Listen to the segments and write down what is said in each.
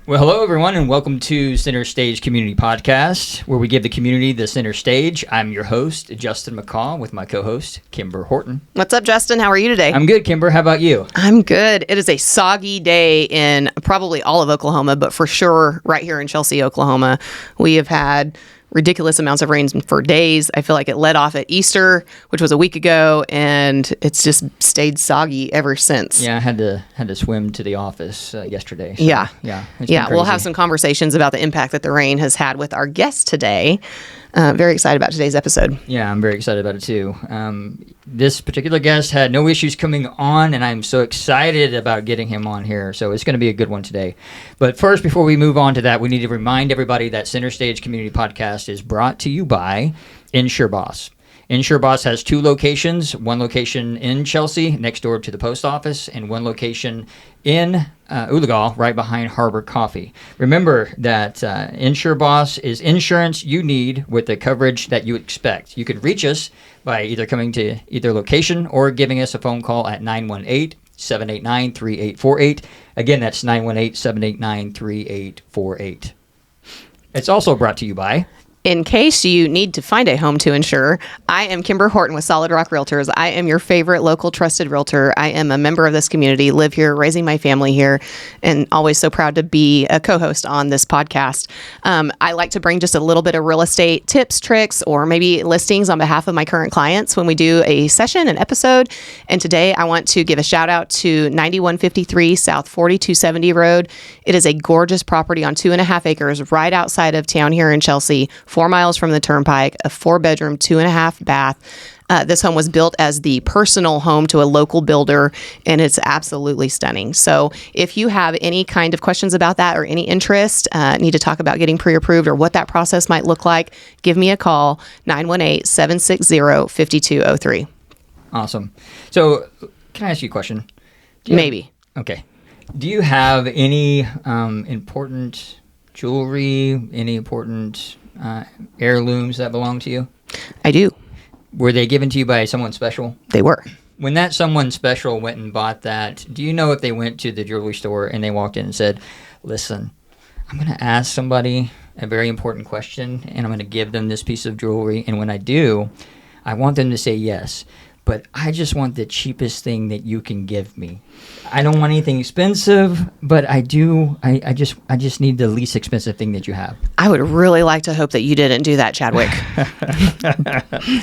Well, hello, everyone, and welcome to Center Stage Community Podcast, where we give the community the center stage. I'm your host, Justin McCaw, with my co-host, Kimber Horton. What's up, Justin? How are you today? I'm good, Kimber. How about you? I'm good. It is a soggy day in probably all of Oklahoma, but for sure right here in Chelsea, Oklahoma. We have had ridiculous amounts of rain for days. I feel like it led off at Easter, which was a week ago, and it's just stayed soggy ever since. Yeah, I had to swim to the office yesterday. So, yeah. It's been We'll have crazy. some conversations about the impact that the rain has had with our guest today. Very excited about today's episode. Yeah, I'm very excited about it too. This particular guest had no issues coming on, and I'm so excited about getting him on here. So it's going to be a good one today. But first, before we move on to that, we need to remind everybody that Center Stage Community Podcast is brought to you by InsureBoss. InsureBoss has two locations, one location in Chelsea next door to the post office, and one location in Oologah right behind Harbor Coffee. Remember that InsureBoss is insurance you need with the coverage that you expect. You can reach us by either coming to either location or giving us a phone call at 918-789-3848. Again, that's 918-789-3848. It's also brought to you by... In case you need to find a home to insure, I am Kimber Horton with Solid Rock Realtors. I am your favorite local trusted realtor. I am a member of this community, live here, raising my family here, and always so proud to be a co-host on this podcast. I like to bring just a little bit of real estate tips, tricks, or maybe listings on behalf of my current clients when we do a session, an episode. And today I want to give a shout out to 9153 South 4270 Road. It is a gorgeous property on 2.5 acres right outside of town here in Chelsea, 4 miles from the turnpike, a 4-bedroom, 2.5 bath. This home was built as the personal home to a local builder, and it's absolutely stunning. So if you have any kind of questions about that or any interest, need to talk about getting pre-approved or what that process might look like, give me a call, 918-760-5203. Awesome. So can I ask you a question? Maybe. Okay. Do you have any important jewelry, any important heirlooms that belong to you? I do. Were they given to you by someone special? They were. When that someone special went and bought that, do you know if they went to the jewelry store and they walked in and said, listen, I'm going to ask somebody a very important question and I'm going to give them this piece of jewelry, and when I do, I want them to say yes, but I just want the cheapest thing that you can give me. I don't want anything expensive, but I do. I just need the least expensive thing that you have. I would really like to hope that you didn't do that, Chadwick.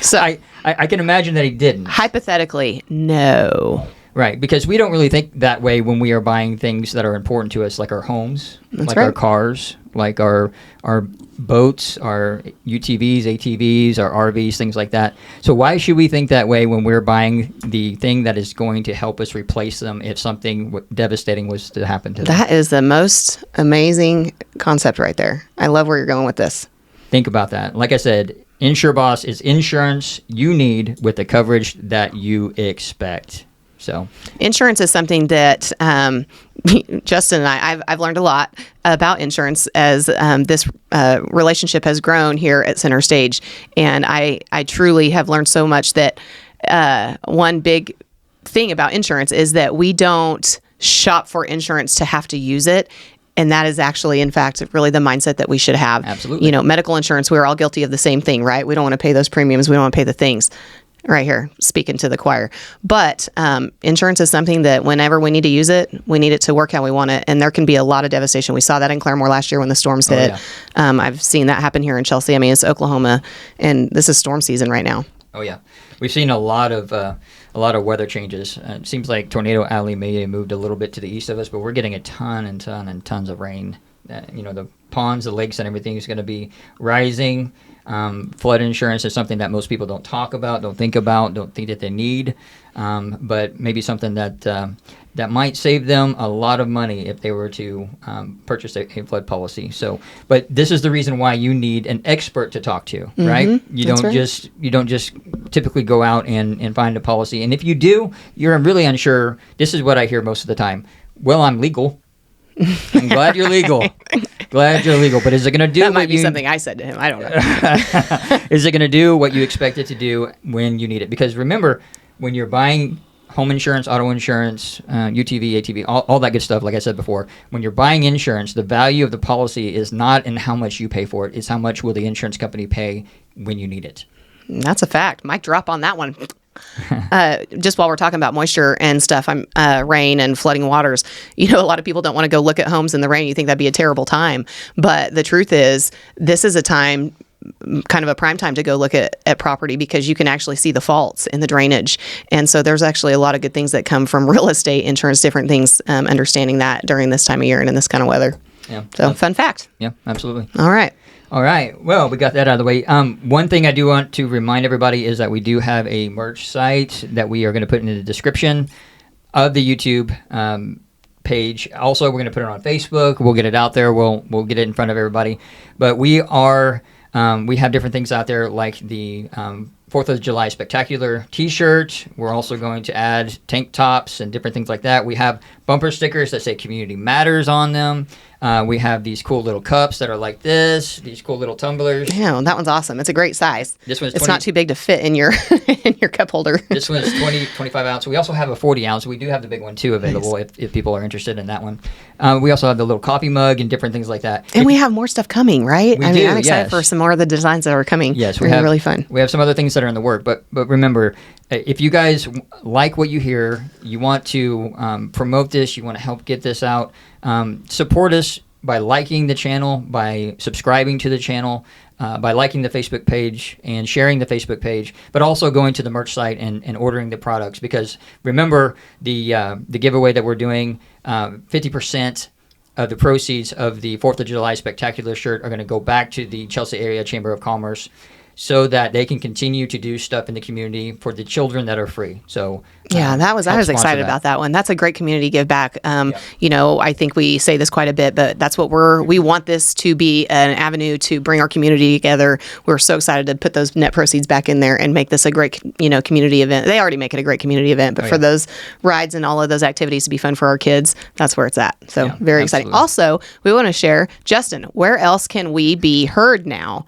So I can imagine that he didn't. Hypothetically, no. Right, because we don't really think that way when we are buying things that are important to us, like our homes, like our cars, like our boats, our UTVs, ATVs, our RVs, things like that. So why should we think that way when we're buying the thing that is going to help us replace them if something devastating was to happen to them? That is the most amazing concept right there. I love where you're going with this. Think about that. Like I said, InsureBoss is insurance you need with the coverage that you expect. So insurance is something that Justin and I've learned a lot about insurance as this relationship has grown here at Center Stage. And I truly have learned so much that one big thing about insurance is that we don't shop for insurance to have to use it. And that is actually, in fact, really the mindset that we should have. Absolutely. You know, medical insurance, we're all guilty of the same thing, right? We don't want to pay those premiums. We don't want to pay the things. Right here, speaking to the choir. But insurance is something that whenever we need to use it, we need it to work how we want it. And there can be a lot of devastation. We saw that in Claremore last year when the storms hit. Yeah. I've seen that happen here in Chelsea. I mean, it's Oklahoma, and this is storm season right now. Oh, yeah. We've seen a lot of weather changes. It seems like Tornado Alley may have moved a little bit to the east of us, but we're getting a ton and tons of rain. The ponds, the lakes, and everything is going to be rising. Flood insurance is something that most people don't talk about, don't think that they need, but maybe something that might save them a lot of money if they were to purchase a flood policy. So, but this is the reason why you need an expert to talk to, right? You don't just typically go out and find a policy. And if you do, you're really unsure. This is what I hear most of the time. Well, I'm legal. I'm glad you're legal. Glad you're legal. But is it going to do that might be something I said to him. I don't know. Is it going to do what you expect it to do when you need it? Because remember, when you're buying home insurance, auto insurance, UTV, ATV, all that good stuff. Like I said before, when you're buying insurance, the value of the policy is not in how much you pay for it. It's how much will the insurance company pay when you need it. That's a fact. Mic drop on that one. Just while we're talking about moisture and stuff, rain and flooding waters, a lot of people don't want to go look at homes in the rain. You think that'd be a terrible time. But the truth is, this is a time, kind of a prime time to go look at property, because you can actually see the faults in the drainage. And so there's actually a lot of good things that come from real estate insurance, different things, understanding that during this time of year and in this kind of weather. Yeah. So fun fact. Yeah, absolutely. All right. All right. Well, we got that out of the way. One thing I do want to remind everybody is that we do have a merch site that we are going to put in the description of the YouTube page. Also, we're going to put it on Facebook. We'll get it out there. We'll get it in front of everybody. But we have different things out there, like the 4th of July Spectacular T-shirt. We're also going to add tank tops and different things like that. We have bumper stickers that say Community Matters on them. We have these cool little cups that are like this, these cool little tumblers. Yeah, that one's awesome. It's a great size. This one's it's not too big to fit in your in your cup holder. This one's 25 ounce. We also have a 40 ounce. We do have the big one too available if people are interested in that one. We also have the little coffee mug and different things like that. And we have more stuff coming, right? I'm excited yes. for some more of the designs that are coming. Yes, we have really fun. We have some other things that are in the work, but remember, if you guys like what you hear, you want to promote this, you want to help get this out, support us by liking the channel, by subscribing to the channel, by liking the Facebook page and sharing the Facebook page, but also going to the merch site and ordering the products. Because remember, the giveaway that we're doing, 50% of the proceeds of the 4th of July Spectacular shirt are going to go back to the Chelsea Area Chamber of Commerce, so that they can continue to do stuff in the community for the children that are free. So yeah, I was excited about that one. That's a great community give back. I think we say this quite a bit, but that's what we want this to be an avenue to bring our community together. We're so excited to put those net proceeds back in there and make this a great, community event. They already make it a great community event, but for those rides and all of those activities to be fun for our kids, that's where it's at. So very exciting. Also, we want to share, Justin, where else can we be heard now?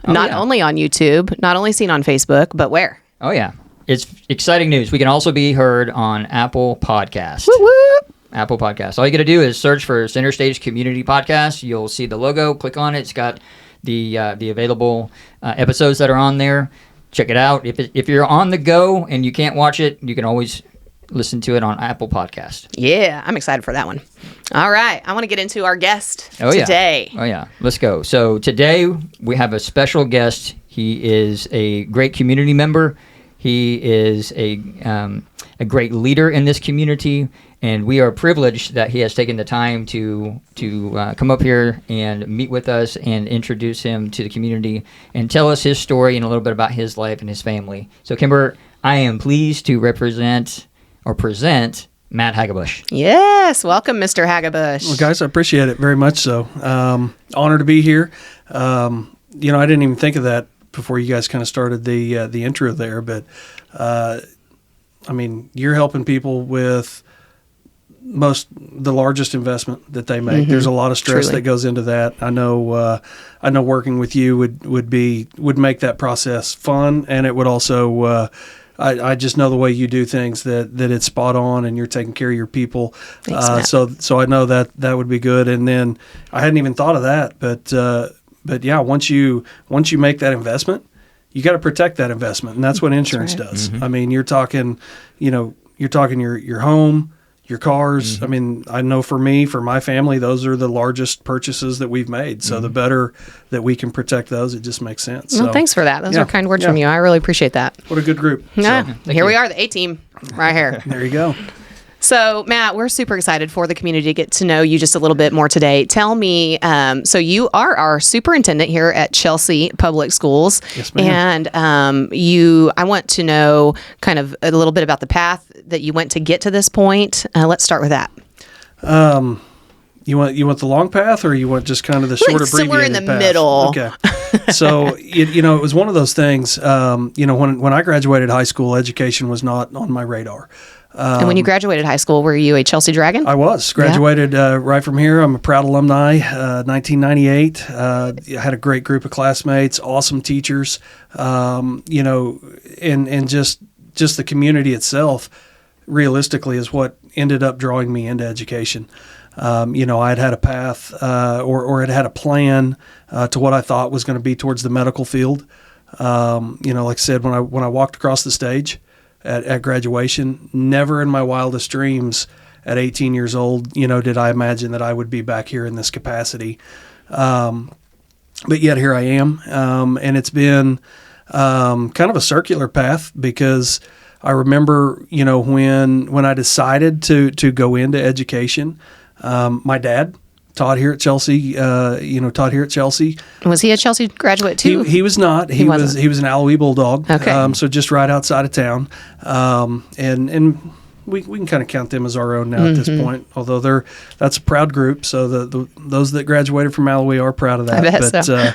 Not only on YouTube, not only seen on Facebook, but where? Oh, yeah. It's exciting news. We can also be heard on Apple Podcast. Woo woo! Apple Podcast. All you got to do is search for Center Stage Community Podcast. You'll see the logo. Click on it. It's got the available episodes that are on there. Check it out. If you're on the go and you can't watch it, you can always listen to it on Apple Podcast. Yeah, I'm excited for that one. All right, I want to get into our guest today. Oh, yeah. Let's go. So today we have a special guest. He is a great community member. He is a great leader in this community, and we are privileged that he has taken the time to come up here and meet with us and introduce him to the community and tell us his story and a little bit about his life and his family. So, Kimber, I am pleased to present Matt Hagebusch. Yes, welcome, Mr. Hagebusch. Well, guys, I appreciate it very much so. Honored to be here. I didn't even think of that before you guys kind of started the intro there, but you're helping people with the largest investment that they make. Mm-hmm. There's a lot of stress that goes into that. I know working with you would make that process fun, and it would also. I just know the way you do things that it's spot on, and you're taking care of your people. Thanks, so I know that would be good. And then I hadn't even thought of that, but yeah, once you make that investment, you got to protect that investment, and that's what insurance does. Mm-hmm. I mean, you're talking your home, your cars. Mm-hmm. I know for my family, those are the largest purchases that we've made. So the better that we can protect those, it just makes sense. Well, thanks for that. Those are kind words from you. I really appreciate that. What a good group. Yeah. Here we are, the A-team right here. There you go. So, Matt, we're super excited for the community to get to know you just a little bit more today. Tell me, so you are our superintendent here at Chelsea Public Schools. Yes, ma'am. And I want to know kind of a little bit about the path that you went to get to this point. Let's start with that. You want the long path, or you want just kind of the short abbreviated somewhere in the path? middle. Okay. So, it was one of those things, when I graduated high school, education was not on my radar. And when you graduated high school, were you a Chelsea Dragon? I was. Graduated right from here. I'm a proud alumni, 1998. I had a great group of classmates, awesome teachers, and just the community itself. realistically is what ended up drawing me into education. I'd had a path or had a plan to what I thought was going to be towards the medical field. Like I said, when I walked across the stage at graduation, never in my wildest dreams at 18 years old, did I imagine that I would be back here in this capacity. But yet here I am. And it's been kind of a circular path, because I remember, when I decided to go into education, my dad taught here at Chelsea. Was he a Chelsea graduate too? He was not. He was an Allowee Bulldog. Okay. So just right outside of town. And we can kind of count them as our own now at this point. Although that's a proud group. So those that graduated from Allowee are proud of that. I bet so.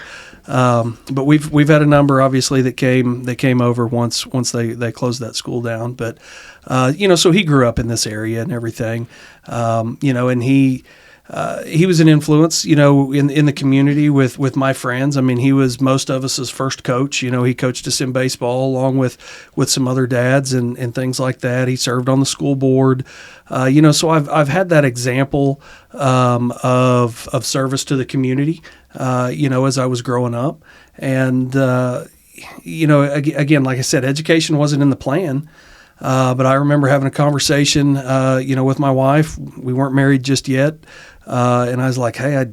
But we've had a number, obviously, that came over once they closed that school down. But so he grew up in this area and everything. And he was an influence, in the community with my friends. I mean, he was most of us' first coach. He coached us in baseball along with some other dads and things like that. He served on the school board. So I've had that example of service to the community, as I was growing up. And, again, like I said, education wasn't in the plan. But I remember having a conversation, with my wife. We weren't married just yet. And I was like, hey, I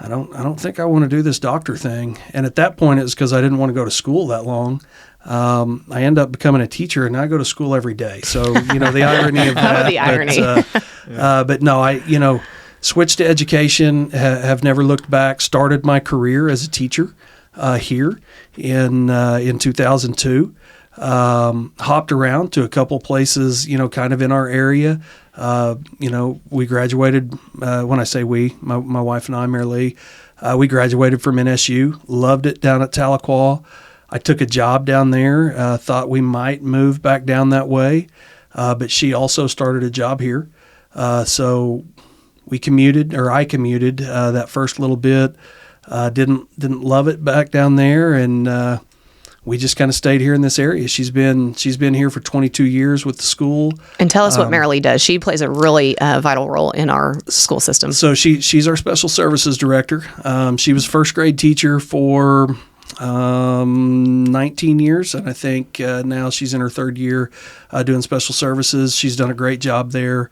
don't think I want to do this doctor thing. And at that point, it was because I didn't want to go to school that long. I ended up becoming a teacher, and I go to school every day. So, the irony of that. The irony. But no, I switched to education, have never looked back, started my career as a teacher here in 2002. Hopped around to a couple places, kind of in our area. We graduated, when I say we, my wife and I, Mary Lee, we graduated from NSU, loved it down at Tahlequah. I took a job down there, thought we might move back down that way, but she also started a job here. So I commuted that first little bit, didn't love it back down there, and we just kind of stayed here in this area. She's been here for 22 years with the school. And tell us what Marilee does. She plays a really vital role in our school system. So she's our special services director. She was first grade teacher for 19 years, and I think now she's in her third year doing special services. She's done a great job there.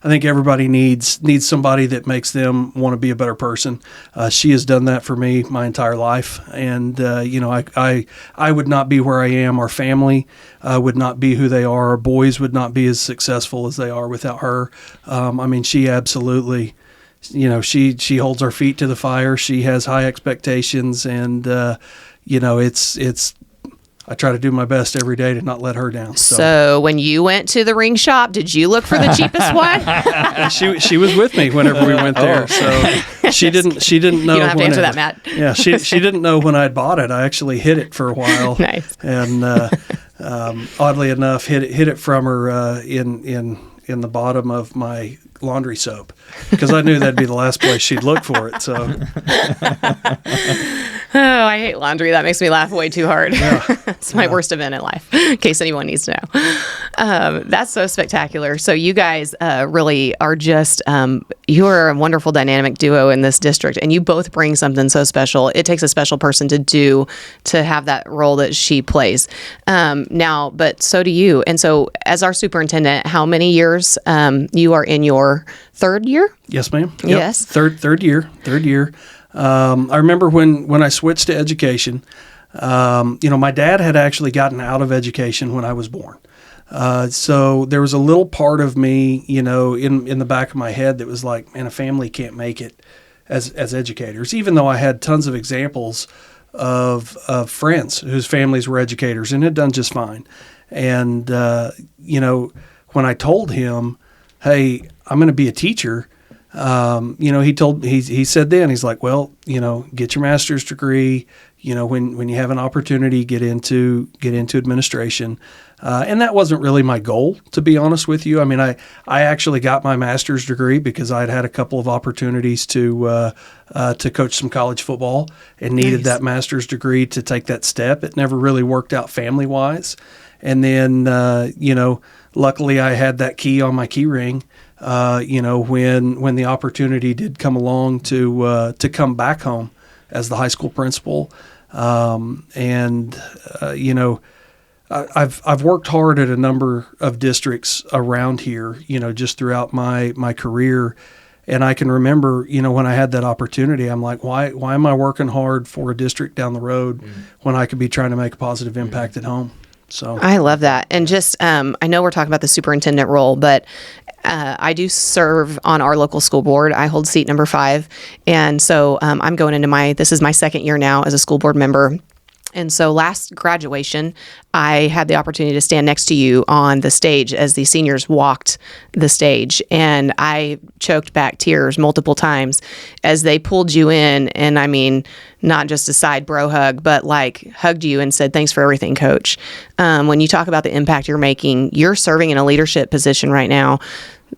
I think everybody needs somebody that makes them want to be a better person. She has done that for me my entire life, and I would not be where I am. Our family would not be who they are. Our boys would not be as successful as they are without her. She absolutely, she holds our feet to the fire. She has high expectations, and it's. I try to do my best every day to not let her down. So when you went to the ring shop, did you look for the cheapest one? She was with me whenever we went there. So she didn't know. You don't have to answer that, Matt. Yeah, she didn't know when I'd bought it. I actually hid it for a while. Nice. And oddly enough, hid it from her in the bottom of my laundry soap, because I knew that'd be the last place she'd look for it. So. Oh, I hate laundry. That makes me laugh way too hard. Yeah. It's my worst event in life, in case anyone needs to know. That's so spectacular. So you guys really are just, you're a wonderful dynamic duo in this district, and you both bring something so special. It takes a special person to have that role that she plays. Now, but so do you. And so as our superintendent, how many years you are in your third year? Yes, ma'am. Yep. Yes. Third year. I remember when I switched to education, my dad had actually gotten out of education when I was born. So there was a little part of me, in the back of my head that was like, man, a family can't make it as educators, even though I had tons of examples of friends whose families were educators and had done just fine. And, when I told him, hey, I'm going to be a teacher, he said then, he's like, well, get your master's degree, when you have an opportunity, get into administration. And that wasn't really my goal, to be honest with you. I mean, I actually got my master's degree because I'd had a couple of opportunities to coach some college football and needed that master's degree to take that step. It never really worked out family wise. And then, luckily I had that key on my key ring, when the opportunity did come along to come back home as the high school principal. I've worked hard at a number of districts around here, just throughout my career. And I can remember, when I had that opportunity, I'm like, why am I working hard for a district down the road when I could be trying to make a positive impact at home? So I love that. And just, I know we're talking about the superintendent role, but I do serve on our local school board. I hold seat number 5. And so I'm going into this is my second year now as a school board member. And so last graduation, I had the opportunity to stand next to you on the stage as the seniors walked the stage. And I choked back tears multiple times as they pulled you in. And I mean, not just a side bro hug, but like hugged you and said, thanks for everything, coach. When you talk about the impact you're making, you're serving in a leadership position right now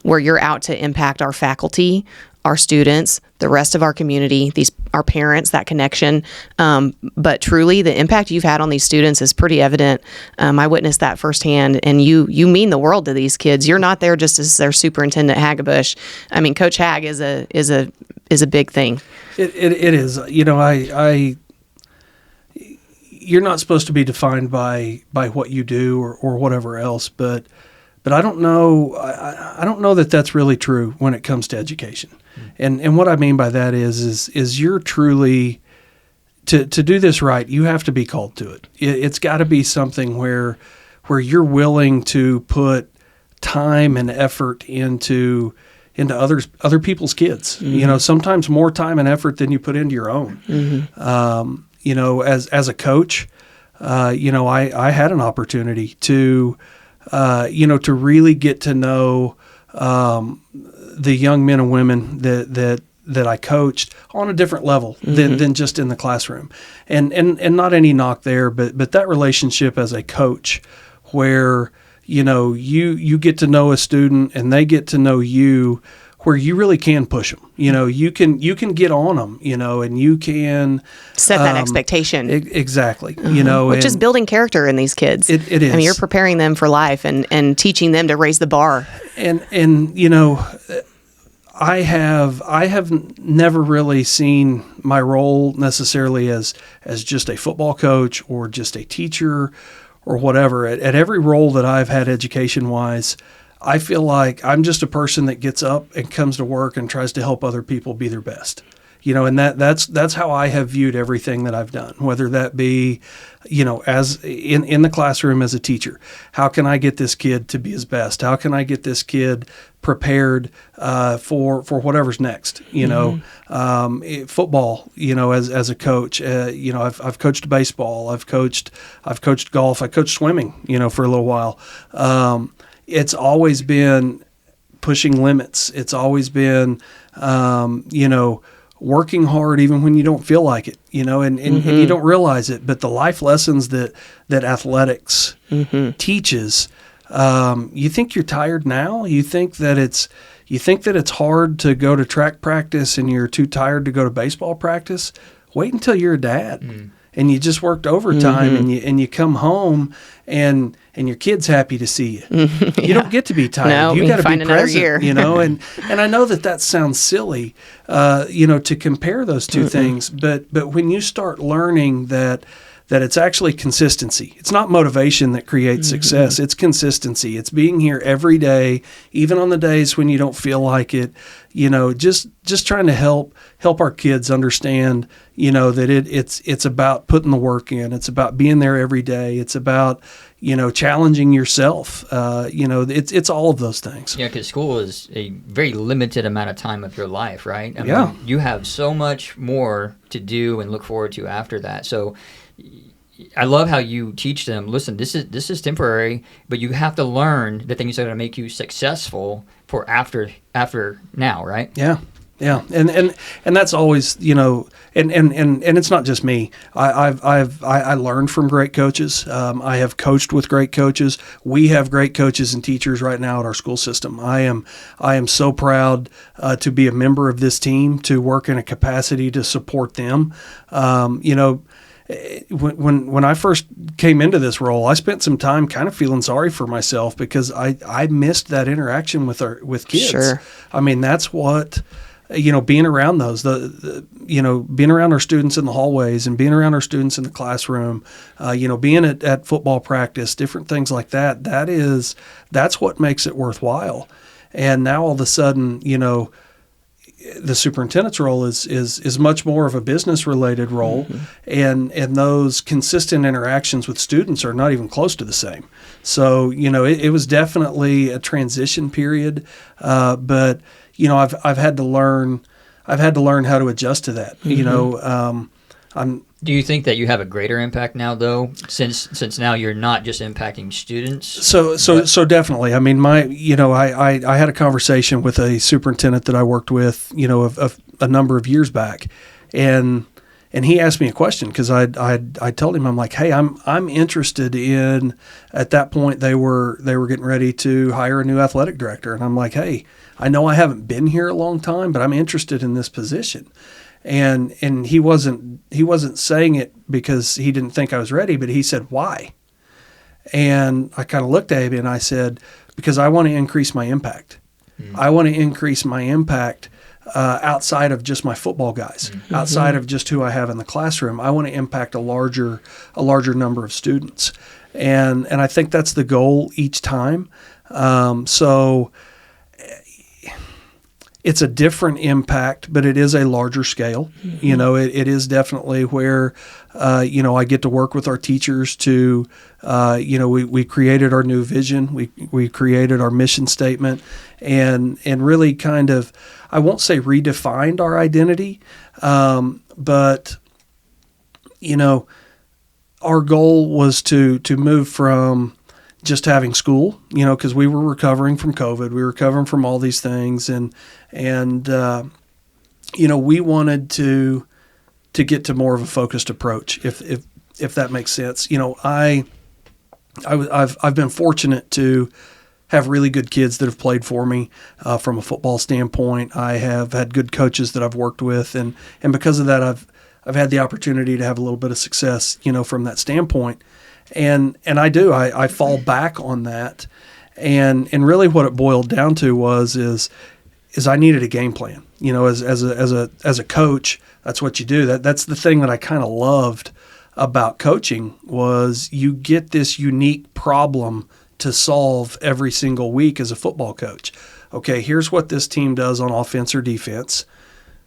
where you're out to impact our faculty, our students, the rest of our community, our parents, that connection. But truly, the impact you've had on these students is pretty evident. I witnessed that firsthand, and you mean the world to these kids. You're not there just as their superintendent, Hagebusch. I mean, Coach Hag is a big thing. It is. You're not supposed to be defined by what you do or whatever else, but I don't know. I don't know that that's really true when it comes to education. And what I mean by that is you're truly to do this right. You have to be called to it. It's got to be something where you're willing to put time and effort into other people's kids. Mm-hmm. Sometimes more time and effort than you put into your own. Mm-hmm. As a coach, I had an opportunity to really get to know the young men and women that I coached on a different level than just in the classroom, and not any knock there, but that relationship as a coach, where you get to know a student and they get to know you, where you really can push them. You can get on them, and you can set that expectation. Exactly. Which is building character in these kids. It is. I mean, you're preparing them for life and teaching them to raise the bar. And I have never really seen my role necessarily as just a football coach or just a teacher or whatever. At every role that I've had education-wise, I feel like I'm just a person that gets up and comes to work and tries to help other people be their best. And that's how I have viewed everything that I've done, whether that be, as in the classroom as a teacher. How can I get this kid to be his best? How can I get this kid prepared for whatever's next? Football, as a coach, I've coached baseball, I've coached golf, I coached swimming, for a little while. It's always been pushing limits. It's always been, working hard even when you don't feel like it, and you don't realize it. But the life lessons that athletics teaches, you think you're tired now? You think that it's hard to go to track practice and you're too tired to go to baseball practice? Wait until you're a dad. And you just worked overtime and you come home and your kid's happy to see you. You don't get to be tired. No, you got to be present, year. and I know that sounds silly, to compare those two things, but when you start learning that it's actually consistency. It's not motivation that creates success. It's consistency. It's being here every day, even on the days when you don't feel like it. Just trying to help our kids understand, that it's about putting the work in. It's about being there every day. It's about, challenging yourself. It's all of those things. Yeah, because school is a very limited amount of time of your life, right? I mean, you have so much more to do and look forward to after that. So I love how you teach them, listen, this is temporary, but you have to learn the things that are going to make you successful for after now, right? Yeah. Yeah. And that's always, and it's not just me. I learned from great coaches. I have coached with great coaches. We have great coaches and teachers right now at our school system. I am so proud to be a member of this team, to work in a capacity to support them. when I first came into this role, I spent some time kind of feeling sorry for myself because I missed that interaction with kids. Sure. I mean, that's what, being around those, being around our students in the hallways and being around our students in the classroom, being at football practice, different things like that. That's what makes it worthwhile. And now all of a sudden, the superintendent's role is much more of a business related role, and those consistent interactions with students are not even close to the same. So it was definitely a transition period, but I've had to learn how to adjust to that. Do you think that you have a greater impact now, though, since now you're not just impacting students? So definitely. I mean, I had a conversation with a superintendent that I worked with, a number of years back, and he asked me a question because I told him, I'm like, hey, I'm interested in. At that point, they were getting ready to hire a new athletic director, and I'm like, hey, I know I haven't been here a long time, but I'm interested in this position. And he wasn't saying it because he didn't think I was ready, but he said, why? And I kind of looked at him and I said, because I want to increase my impact. I want to increase my impact outside of just my football guys, outside of just who I have in the classroom. I want to impact a larger number of students. And I think that's the goal each time. So it's a different impact, but it is a larger scale. It is definitely where, I get to work with our teachers to, we created our new vision. We created our mission statement and really kind of, I won't say redefined our identity, but, our goal was to move from just having school, because we were recovering from COVID, we were recovering from all these things, and we wanted to get to more of a focused approach, if that makes sense. I've been fortunate to have really good kids that have played for me from a football standpoint. I have had good coaches that I've worked with, and because of that, I've had the opportunity to have a little bit of success, from that standpoint. And I fall back on that, and really what it boiled down to is I needed a game plan. As a coach, that's what you do. That's the thing that I kind of loved about coaching was you get this unique problem to solve every single week as a football coach. Okay, here's what this team does on offense or defense.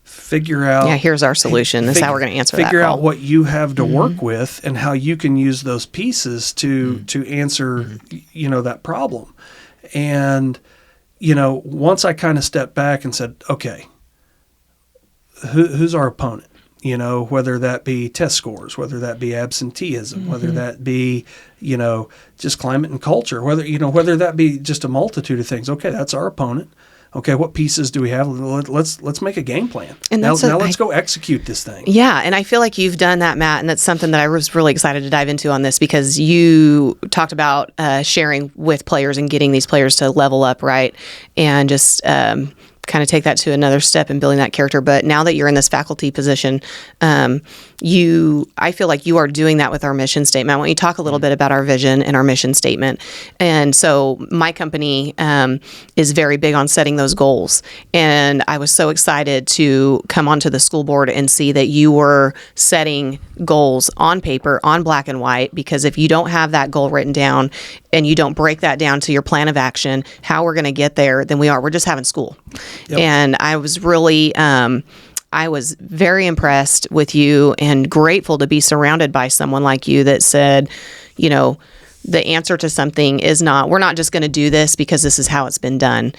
Figure out. Yeah, here's our solution. This is how we're going to answer that. Figure out what you have to work with and how you can use those pieces to answer, that problem. And, once I kind of stepped back and said, okay, who's our opponent? Whether that be test scores, whether that be absenteeism, whether that be, just climate and culture, whether that be just a multitude of things. Okay, that's our opponent. Okay, what pieces do we have? Let's make a game plan. And now let's go execute this thing. Yeah, and I feel like you've done that, Matt, and that's something that I was really excited to dive into on this because you talked about sharing with players and getting these players to level up, right? And just kind of take that to another step in building that character. But now that you're in this faculty position, I feel like you are doing that with our mission statement. I want you to talk a little bit about our vision and our mission statement. And so my company is very big on setting those goals. And I was so excited to come onto the school board and see that you were setting goals on paper, on black and white, because if you don't have that goal written down and you don't break that down to your plan of action, how we're going to get there, then we're just having school. Yep. And I was really, I was very impressed with you and grateful to be surrounded by someone like you that said, the answer to something is not, we're not just going to do this because this is how it's been done.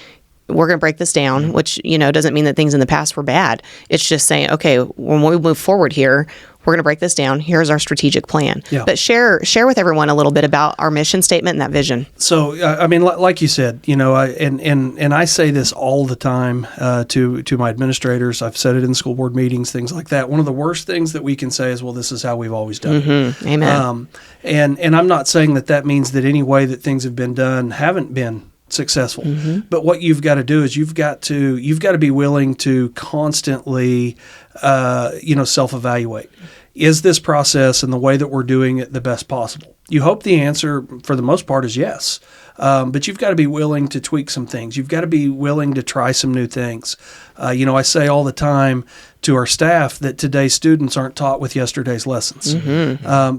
We're going to break this down, which, doesn't mean that things in the past were bad. It's just saying, okay, when we move forward here, we're going to break this down. Here's our strategic plan. Yeah. But share with everyone a little bit about our mission statement and that vision. So, like you said, I say this all the time to my administrators. I've said it in school board meetings, things like that. One of the worst things that we can say is, well, this is how we've always done it. Amen. And I'm not saying that means that any way that things have been done haven't been successful. But what you've got to do is you've got to be willing to constantly self-evaluate. is this process and the way that we're doing it the best possible? You hope the answer for the most part is yes. But you've got to be willing to tweak some things. You've got to be willing to try some new things. I say all the time to our staff that today's students aren't taught with yesterday's lessons,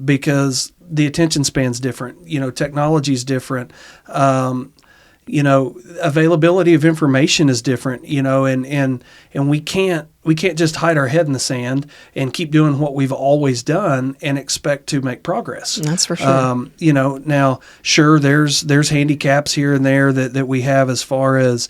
because the attention span's different. Technology's different. Availability of information is different, and we can't just hide our head in the sand and keep doing what we've always done and expect to make progress. That's for sure. Now, sure, there's handicaps here and there that we have as far as,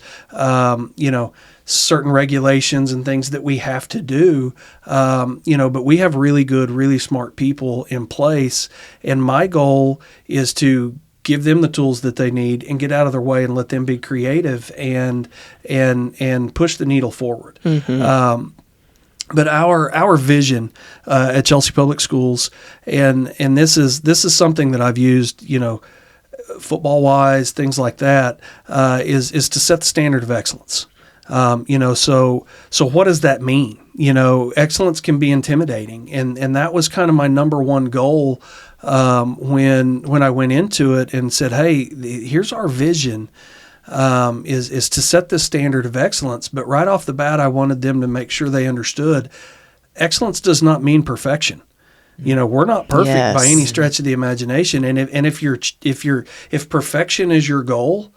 certain regulations and things that we have to do, but we have really good, really smart people in place. And my goal is to give them the tools that they need and get out of their way and let them be creative and push the needle forward. But our vision at Chelsea Public Schools, and this is something that I've used, football wise, things like that, is to set the standard of excellence. So what does that mean? Excellence can be intimidating, and that was kind of my number one goal when I went into it and said, hey, here's our vision, is to set this standard of excellence. But right off the bat, I wanted them to make sure they understood excellence does not mean perfection. We're not perfect by any stretch of the imagination. And if perfection is your goal,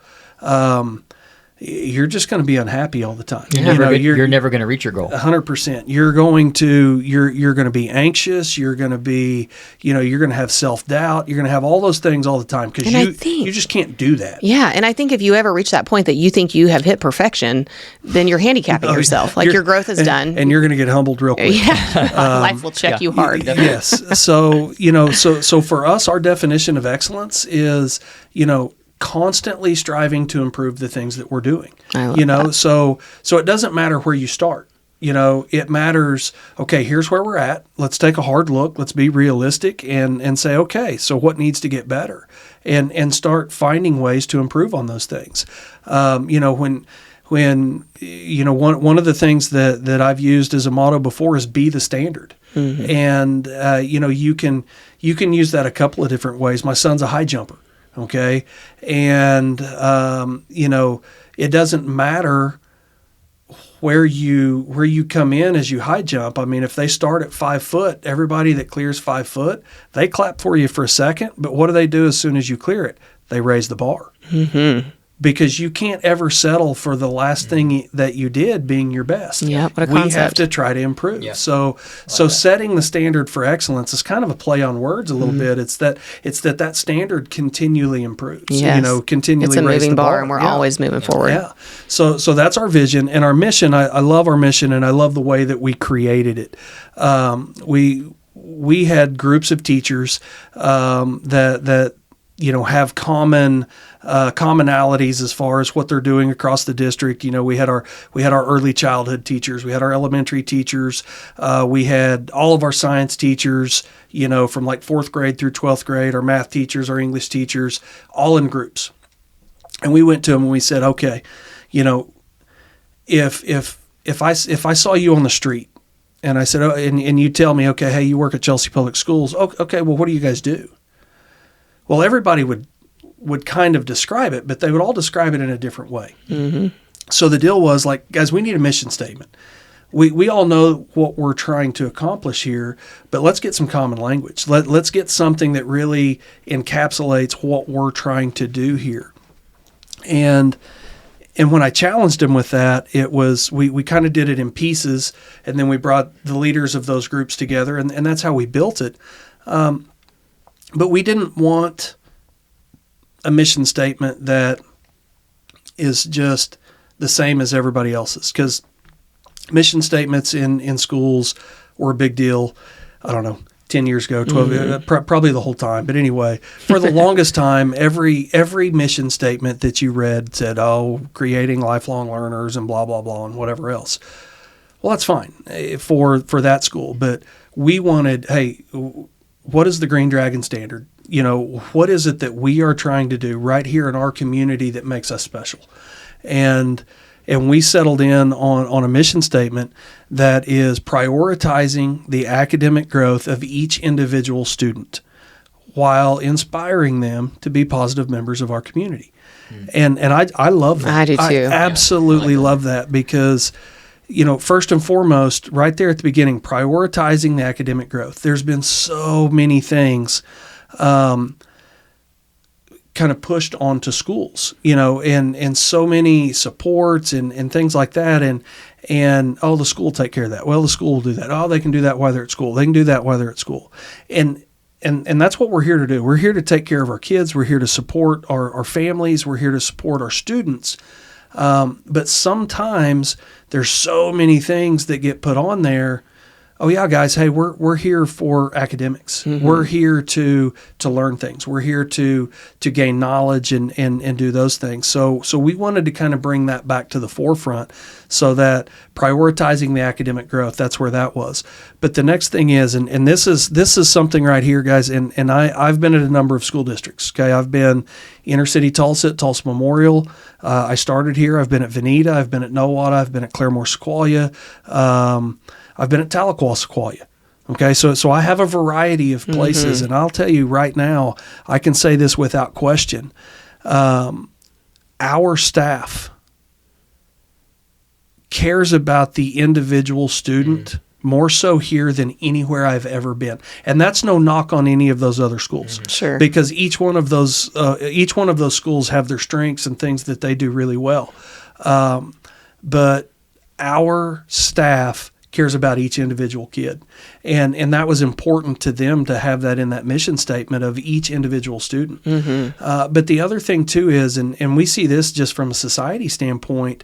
you're just going to be unhappy all the time. You're never going to reach your goal. 100%. You're going to be anxious. You're going to be, you're going to have self-doubt. You're going to have all those things all the time because you just can't do that. Yeah, and I think if you ever reach that point that you think you have hit perfection, then you're handicapping yourself. Like your growth is done. And you're going to get humbled real quick. Life will check you hard. Yes. So, so for us, our definition of excellence is, constantly striving to improve the things that we're doing. I love that. So it doesn't matter where you start. It matters, okay, here's where we're at. Let's take a hard look. Let's be realistic and say, okay, so what needs to get better? And start finding ways to improve on those things. When one of the things that I've used as a motto before is be the standard. And you can use that a couple of different ways. My son's a high jumper. Okay. And, it doesn't matter where you come in as you high jump. I mean, if they start at 5 foot, everybody that clears 5 foot, they clap for you for a second. But what do they do as soon as you clear it? They raise the bar. Because you can't ever settle for the last thing that you did being your best. Yeah, what a we concept. have to try to improve. Yeah. So setting the standard for excellence is kind of a play on words a little bit. It's that standard continually improves. Yes. Continually it's a raise moving the bar, and we're always moving forward. Yeah. So that's our vision and our mission. I love our mission, and I love the way that we created it. We had groups of teachers that have commonalities as far as what they're doing across the district. We had our early childhood teachers, we had our elementary teachers, we had all of our science teachers, from like 4th grade through 12th grade, our math teachers, our English teachers, all in groups. And we went to them and we said, okay, if I saw you on the street and I said, and you tell me, okay, hey, you work at Chelsea Public Schools. Okay, well, what do you guys do? Well, everybody would kind of describe it, but they would all describe it in a different way. So the deal was like, guys, we need a mission statement. We all know what we're trying to accomplish here, but let's get some common language. Let's get something that really encapsulates what we're trying to do here. And when I challenged him with that, it was we kind of did it in pieces, and then we brought the leaders of those groups together, and that's how we built it. But we didn't want a mission statement that is just the same as everybody else's, because mission statements in schools were a big deal. I don't know, 10 years ago, 12, probably the whole time. But anyway, for the longest time, every mission statement that you read said, creating lifelong learners and blah, blah, blah, and whatever else. Well, that's fine for that school. But we wanted, hey, what is the Green Dragon standard? What is it that we are trying to do right here in our community that makes us special? And And we settled in on a mission statement that is prioritizing the academic growth of each individual student while inspiring them to be positive members of our community. And I love that. I do too. I absolutely love that because, first and foremost, right there at the beginning, prioritizing the academic growth. There's been so many things kind of pushed onto schools, and so many supports and things like that. And the school will take care of that. Well, the school will do that. Oh, they can do that while they're at school. They can do that while they're at school. And that's what we're here to do. We're here to take care of our kids. We're here to support our families. We're here to support our students. But sometimes there's so many things that get put on there. Oh yeah, guys, hey, we're here for academics. Mm-hmm. We're here to learn things. We're here to gain knowledge and do those things. So we wanted to kind of bring that back to the forefront so that prioritizing the academic growth, that's where that was. But the next thing is, and this is something right here, guys, and I've been at a number of school districts. Okay, I've been inner city Tulsa at Tulsa Memorial. I started here. I've been at Veneta. I've been at Nowata. I've been at Claremore Sequoia. I've been at Tahlequah Sequoia. Okay, so I have a variety of places, mm-hmm. and I'll tell you right now, I can say this without question. Our staff cares about the individual student more so here than anywhere I've ever been, and that's no knock on any of those other schools. Sure, because each one of those schools have their strengths and things that they do really well, but our staff cares about each individual kid. And that was important to them to have that in that mission statement of each individual student. Mm-hmm. But the other thing too is, and we see this just from a society standpoint,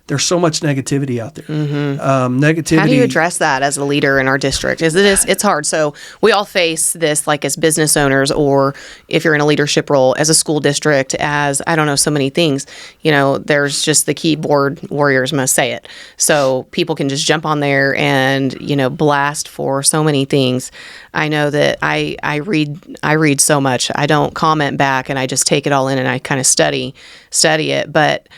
there's so much negativity out there. Mm-hmm. Negativity. How do you address that as a leader in our district? It's hard. So we all face this, like as business owners, or if you're in a leadership role as a school district, as I don't know, so many things. There's just the keyboard warriors must say it. So people can just jump on there and blast for so many things. I know that I read so much. I don't comment back, and I just take it all in and I kind of study it. But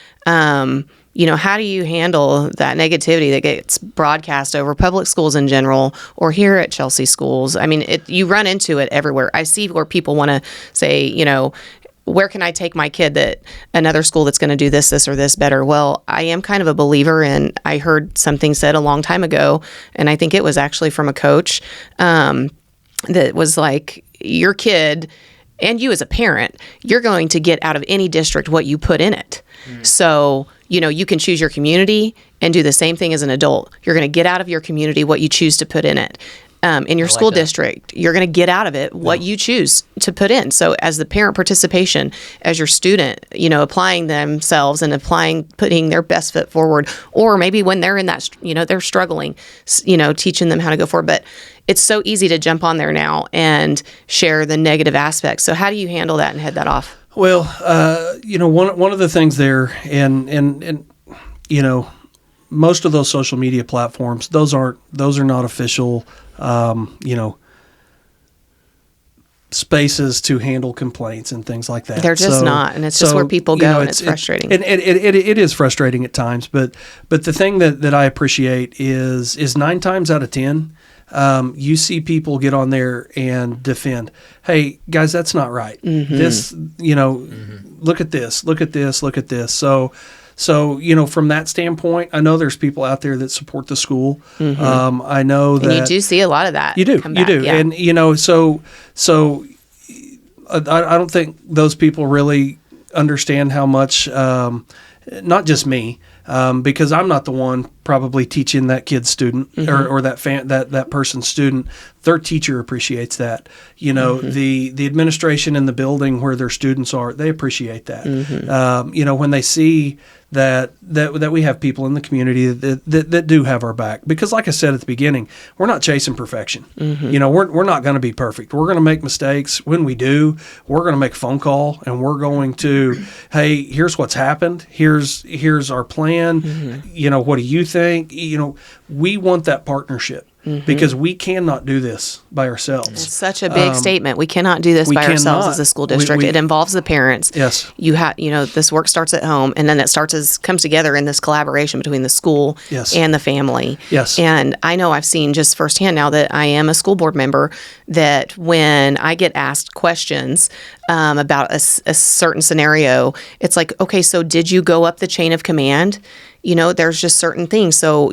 how do you handle that negativity that gets broadcast over public schools in general or here at Chelsea schools? I mean, you run into it everywhere. I see where people want to say, where can I take my kid that another school that's going to do this or this better? Well, I am kind of a believer, and I heard something said a long time ago, and I think it was actually from a coach that was like, your kid and you as a parent, you're going to get out of any district what you put in it. So, you can choose your community and do the same thing as an adult. You're going to get out of your community what you choose to put in it. In your school district, you're going to get out of it what you choose to put in. So as the parent participation, as your student, applying themselves and putting their best foot forward, or maybe when they're in that, they're struggling, teaching them how to go forward. But it's so easy to jump on there now and share the negative aspects. So how do you handle that and head that off? Well, one of the things there, and most of those social media platforms, those are not official, spaces to handle complaints and things like that. They're just not, and it's just where people go, and it's frustrating. It is frustrating at times, but the thing that I appreciate is 9 times out of 10, you see people get on there and defend. Hey, guys, that's not right. Mm-hmm. This, look at this, look at this, look at this. So, from that standpoint, I know there's people out there that support the school. Mm-hmm. I know that. And you do see a lot of that. You do. Yeah. And, so I don't think those people really understand how much, not just me, because I'm not the one probably teaching that kid's student mm-hmm. or that person's student. Their teacher appreciates that. Mm-hmm. The administration in the building where their students are, they appreciate that. Mm-hmm. When they see that we have people in the community that do have our back, because like I said at the beginning, we're not chasing perfection. Mm-hmm. We're not going to be perfect. We're going to make mistakes. When we do, we're going to make a phone call and we're going to, hey, here's what's happened. Here's our plan. Mm-hmm. What do you think? We want that partnership. because we cannot do this by ourselves. It's such a big statement. We cannot do this by ourselves as a school district. It involves the parents. Yes. This work starts at home, and then it comes together in this collaboration between the school and the family. Yes. And I know I've seen just firsthand now that I am a school board member that when I get asked questions about a certain scenario, it's like, okay, so did you go up the chain of command? There's just certain things. So,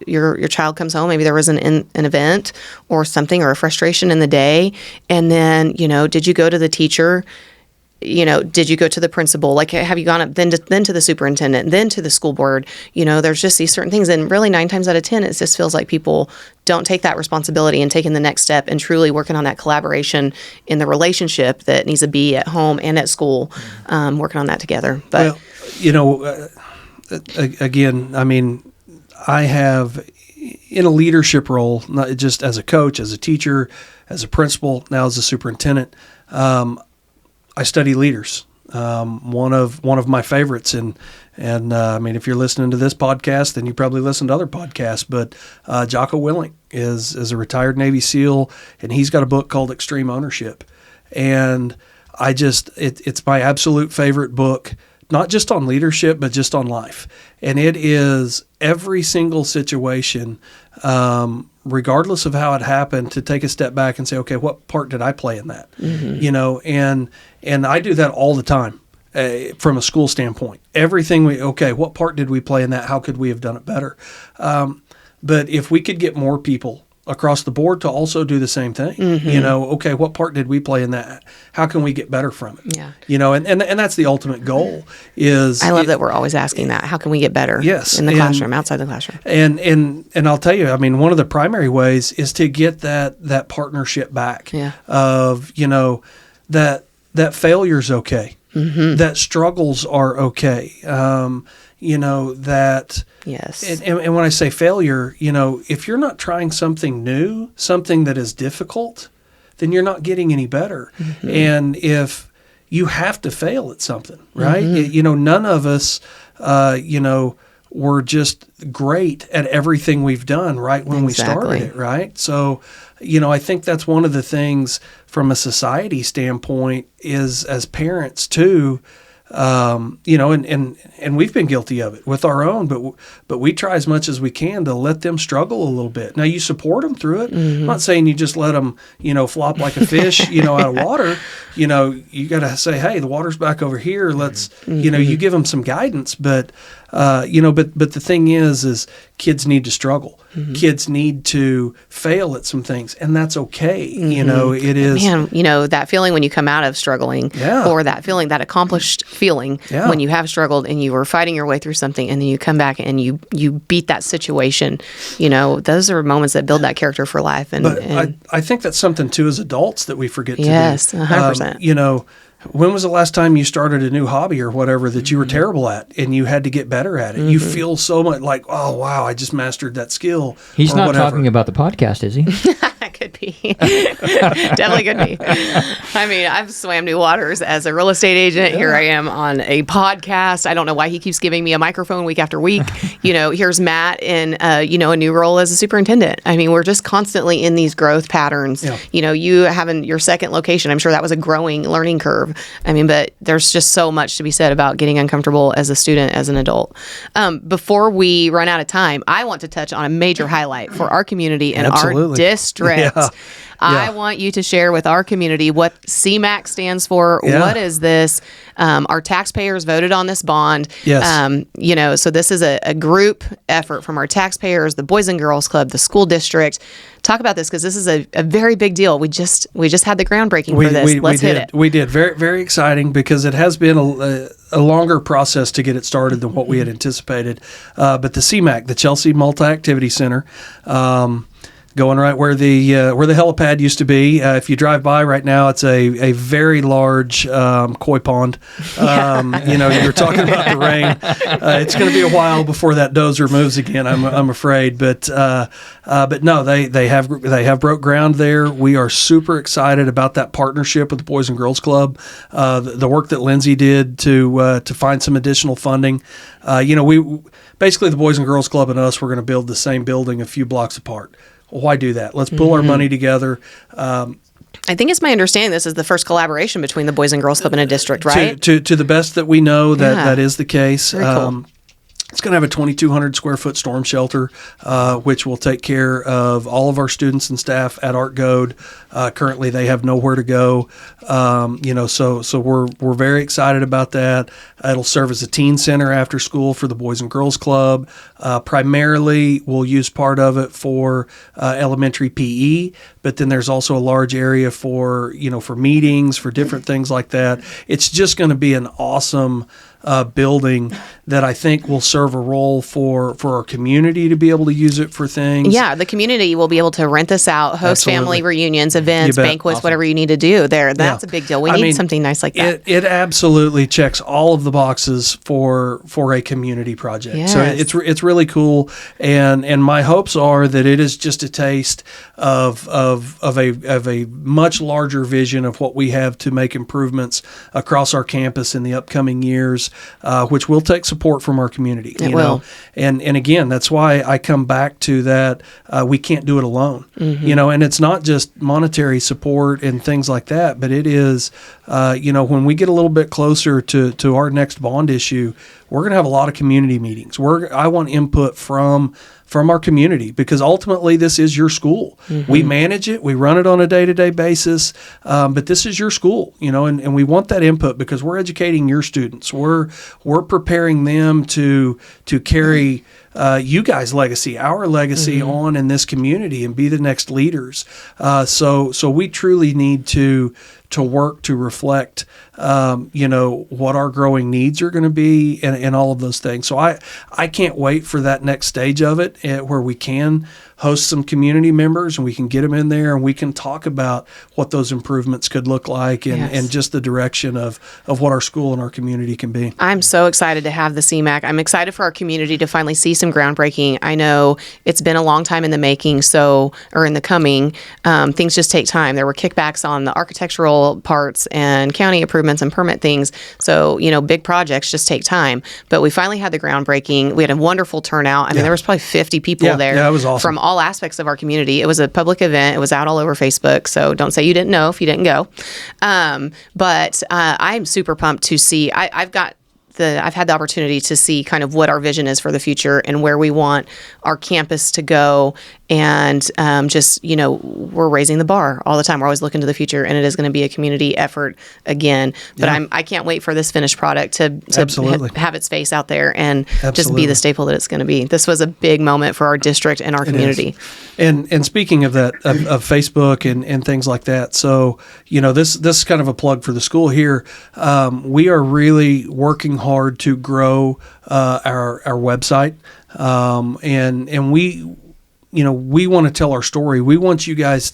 your child comes home, maybe there was an event or something or a frustration in the day. And then, did you go to the teacher? Did you go to the principal? Like, have you gone up then to the superintendent, then to the school board? There's just these certain things. And really 9 times out of 10, it just feels like people don't take that responsibility and taking the next step and truly working on that collaboration in the relationship that needs to be at home and at school, working on that together. But, again, I mean, I have in a leadership role, not just as a coach, as a teacher, as a principal, now as a superintendent, I study leaders. One of my favorites, and I mean, if you're listening to this podcast, then you probably listen to other podcasts. But Jocko Willink is a retired Navy SEAL, and he's got a book called Extreme Ownership, and it's my absolute favorite book. Not just on leadership, but just on life. And it is every single situation, regardless of how it happened, to take a step back and say, okay, what part did I play in that? Mm-hmm. And I do that all the time from a school standpoint. Everything what part did we play in that? How could we have done it better? But if we could get more people across the board to also do the same thing, mm-hmm. What part did we play in that? How can we get better from it? Yeah. And that's the ultimate goal is. I love that we're always asking that. How can we get better? Yes. In the classroom, outside the classroom. And I'll tell you, I mean, one of the primary ways is to get that partnership back of, that failure's okay. Mm-hmm. That struggles are okay. That. Yes. And when I say failure, if you're not trying something new, something that is difficult, then you're not getting any better. Mm-hmm. And if you have to fail at something, right? Mm-hmm. None of us, were just great at everything we've done right when we started it, right? So, I think that's one of the things from a society standpoint is as parents too, and we've been guilty of it with our own, but we try as much as we can to let them struggle a little bit. Now you support them through it. Mm-hmm. I'm not saying you just let them, flop like a fish, out of water. You got to say, hey, the water's back over here. Let's, mm-hmm. You give them some guidance, but the thing is kids need to struggle. Mm-hmm. Kids need to fail at some things, and that's okay. Mm-hmm. It is. Man, that feeling when you come out of struggling, or that feeling, that accomplished feeling when you have struggled and you were fighting your way through something, and then you come back and you beat that situation. Those are moments that build that character for life. But I think that's something too as adults that we forget to do. Yes, 100%. When was the last time you started a new hobby or whatever that you were terrible at and you had to get better at it? Mm-hmm. You feel so much like, oh, wow, I just mastered that skill. He's not talking about the podcast, is he? Could be. Definitely could be. I mean, I've swam new waters as a real estate agent. Yeah. Here I am on a podcast. I don't know why he keeps giving me a microphone week after week. Here's Matt in, a new role as a superintendent. I mean, we're just constantly in these growth patterns. Yeah. You having your second location, I'm sure that was a growing learning curve. I mean, but there's just so much to be said about getting uncomfortable as a student, as an adult. Before we run out of time, I want to touch on a major highlight for our community and our district. Yeah. I want you to share with our community what CMAQ stands for. Yeah. What is this? Our taxpayers voted on this bond. Yes. So this is a group effort from our taxpayers, the Boys and Girls Club, the school district. Talk about this because this is a very big deal. We just had the groundbreaking for this. Let's hit it. We did. Very, very exciting because it has been a longer process to get it started than what we had anticipated. But the CMAQ, the Chelsea Multi-Activity Center, going right where the helipad used to be. If you drive by right now, it's a very large koi pond. You were talking about the rain. It's going to be a while before that dozer moves again, I'm afraid. But no, they have broke ground there. We are super excited about that partnership with the Boys and Girls Club. The work that Lindsay did to find some additional funding. We basically the Boys and Girls Club and us were going to build the same building a few blocks apart. Well, why do that? Let's pool our money together. I think it's my understanding this is the first collaboration between the Boys and Girls Club in a district, right? To the best that we know, that is the case. Very cool. It's going to have a 2,200 square foot storm shelter, which will take care of all of our students and staff at Art Goad. Currently, they have nowhere to go. So we're very excited about that. It'll serve as a teen center after school for the Boys and Girls Club. Primarily, we'll use part of it for elementary PE, but then there's also a large area for meetings, for different things like that. It's just going to be an awesome building that I think will serve a role for our community to be able to use it for things. Yeah, the community will be able to rent this out, host family reunions, events, banquets, whatever you need to do there. That's a big deal. We need something nice like that. It absolutely checks all of the boxes for a community project. Yes. So it's really cool, and my hopes are that it is just a taste of a much larger vision of what we have to make improvements across our campus in the upcoming years, which will take support from our community. It will. And again, that's why I come back to that. We can't do it alone. And it's not just monetary support and things like that, but it is, when we get a little bit closer to our next bond issue, we're going to have a lot of community meetings. I want input from our community, because ultimately this is your school. We manage it, we run it on a day-to-day basis, but this is your school, and we want that input because we're educating your students. We're preparing them to carry you guys' legacy, our legacy on in this community and be the next leaders. So we truly need to work to reflect, what our growing needs are going to be and all of those things. So I can't wait for that next stage of it where we can host some community members and we can get them in there and we can talk about what those improvements could look like and just the direction of what our school and our community can be. I'm so excited to have the CMAC. I'm excited for our community to finally see some groundbreaking. I know it's been a long time in the making, or in the coming. Things just take time. There were kickbacks on the architectural parts and county improvements and permit things. So, big projects just take time. But we finally had the groundbreaking. We had a wonderful turnout. I mean, there was probably 50 people there. Yeah, it was awesome. From all aspects of our community. It was a public event. It was out all over Facebook. So don't say you didn't know if you didn't go. But I'm super pumped to see. I've had the opportunity to see kind of what our vision is for the future and where we want our campus to go. And we're raising the bar all the time. We're always looking to the future, and it is going to be a community effort again. But I can't wait for this finished product to have its face out there and just be the staple that it's going to be. This was a big moment for our district and our community. And speaking of that, of Facebook and things like that, so this is kind of a plug for the school here. We are really working hard to grow our website, and we want to tell our story. We want you guys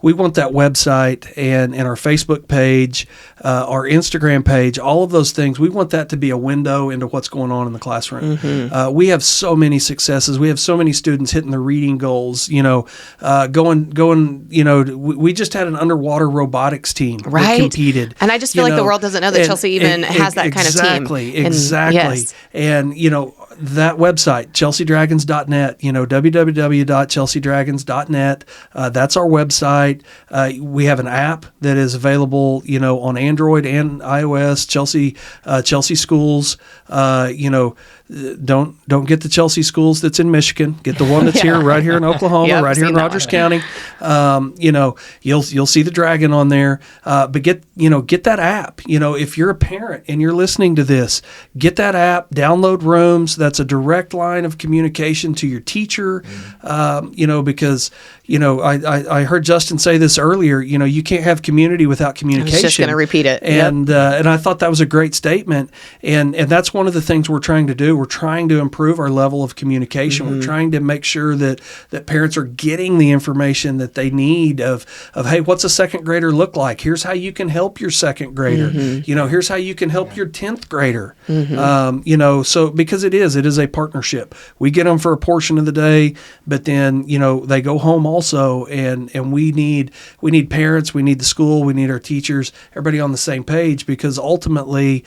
we want that website and our Facebook page, our Instagram page, all of those things. We want that to be a window into what's going on in the classroom. We have so many successes. We have so many students hitting their reading goals, going, we just had an underwater robotics team that competed. And I just feel like the world doesn't know that Chelsea even has that kind of team. Exactly. And that website, chelseadragons.net, www.chelseadragons.net. That's our website. We have an app that is available, on Android and iOS. Chelsea Schools. Don't get the Chelsea Schools that's in Michigan. Get the one that's right here in Oklahoma, right here in Rogers County. You'll see the dragon on there. But get that app. If you're a parent and you're listening to this, get that app. Download Rooms. That's a direct line of communication to your teacher. Because I heard Justin say this earlier. You can't have community without communication. I was just going to repeat it. And I thought that was a great statement. And that's one of the things we're trying to do. We're trying to improve our level of communication. We're trying to make sure that parents are getting the information that they need of hey, what's a second grader look like? Here's how you can help your second grader. Here's how you can help your 10th grader. So because it is a partnership. We get them for a portion of the day, but then they go home also, and we need parents, we need the school, we need our teachers, everybody on the same page, because ultimately,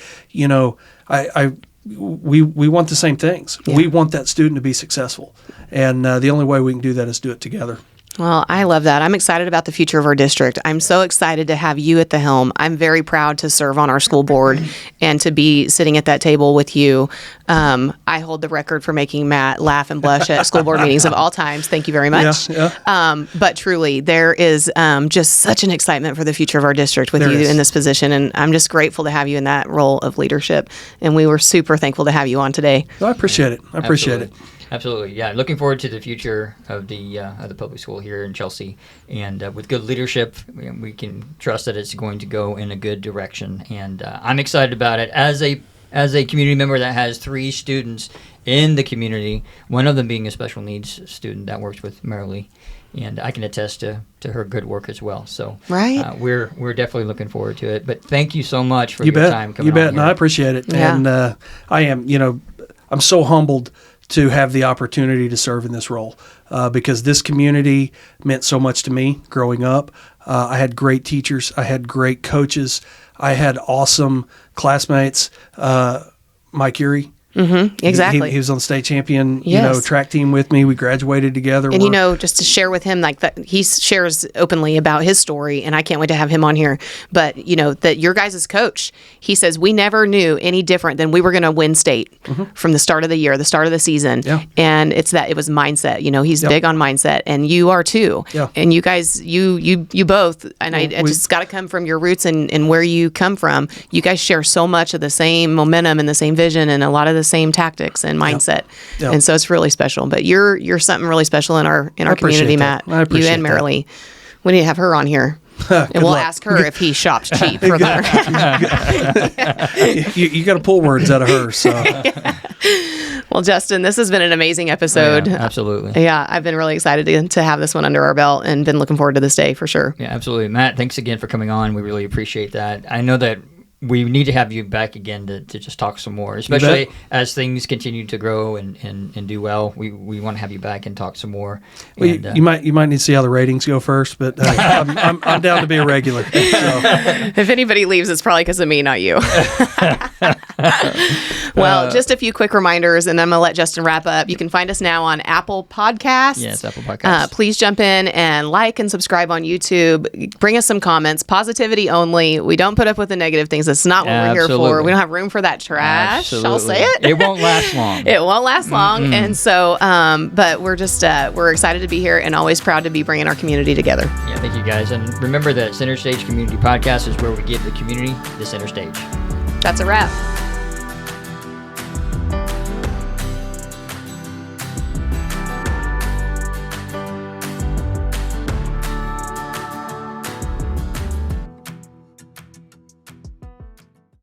we want the same things. Yeah. We want that student to be successful, and the only way we can do that is do it together. Well, I love that. I'm excited about the future of our district. I'm so excited to have you at the helm. I'm very proud to serve on our school board and to be sitting at that table with you. I hold the record for making Matt laugh and blush at school board meetings of all times. Thank you very much. Yeah. But truly, there is just such an excitement for the future of our district with There you is. in this position. And I'm just grateful to have you in that role of leadership. And we were super thankful to have you on today. I appreciate it. I appreciate it. Absolutely, yeah. Looking forward to the future of the public school here in Chelsea, and with good leadership, we can trust that it's going to go in a good direction. And I'm excited about it as a community member that has 3 students in the community. One of them being a special needs student that works with Marilee, and I can attest to her good work as well. So Right. we're definitely looking forward to it. But thank you so much for You your bet. time coming You bet. on And here. I appreciate it. Yeah. And I am, I'm so humbled to have the opportunity to serve in this role because this community meant so much to me growing up. I had great teachers. I had great coaches. I had awesome classmates. Mike Urey. Mm-hmm, exactly. He was on the state champion, Yes. track team with me. We graduated together. And We're- just to share with him, like that, he shares openly about his story, and I can't wait to have him on here. But that your guys' coach, he says we never knew any different than we were going to win state from the start of the year, the start of the season. Yeah. And it's that it was mindset. He's Yep. big on mindset, and you are too. Yeah. And you guys, you both, and I just got to come from your roots and where you come from. You guys share so much of the same momentum and the same vision, and a lot of the same tactics and mindset. Yep. And so it's really special. But you're something really special in our appreciate community, that. Matt. I appreciate you and that. Marilee. We need to have her on here. And we'll luck. ask her if he shops cheap for her. you got to pull words out of her. So Well, Justin, this has been an amazing episode. Yeah, absolutely. Yeah, I've been really excited to have this one under our belt and been looking forward to this day for sure. Yeah, absolutely. Matt, thanks again for coming on. We really appreciate that. I know that we need to have you back again to just talk some more, especially as things continue to grow and do well. We want to have you back and talk some more. well, And, you might need to see how the ratings go first, but I'm down to be a regular. So. If anybody leaves, it's probably because of me, not you. Well, just a few quick reminders, and then I'm going to let Justin wrap up. You can find us now on Apple Podcasts. Yes, Apple Podcasts. Please jump in and like and subscribe on YouTube. Bring us some comments. Positivity only. We don't put up with the negative things. That's not what we're here for. Absolutely. We don't have room for that trash. I'll Absolutely. say it. It won't last long. It won't last long. And so, but we're just, we're excited to be here and always proud to be bringing our community together. Yeah, thank you guys. And remember that Center Stage Community Podcast is where we give the community the center stage. That's a wrap.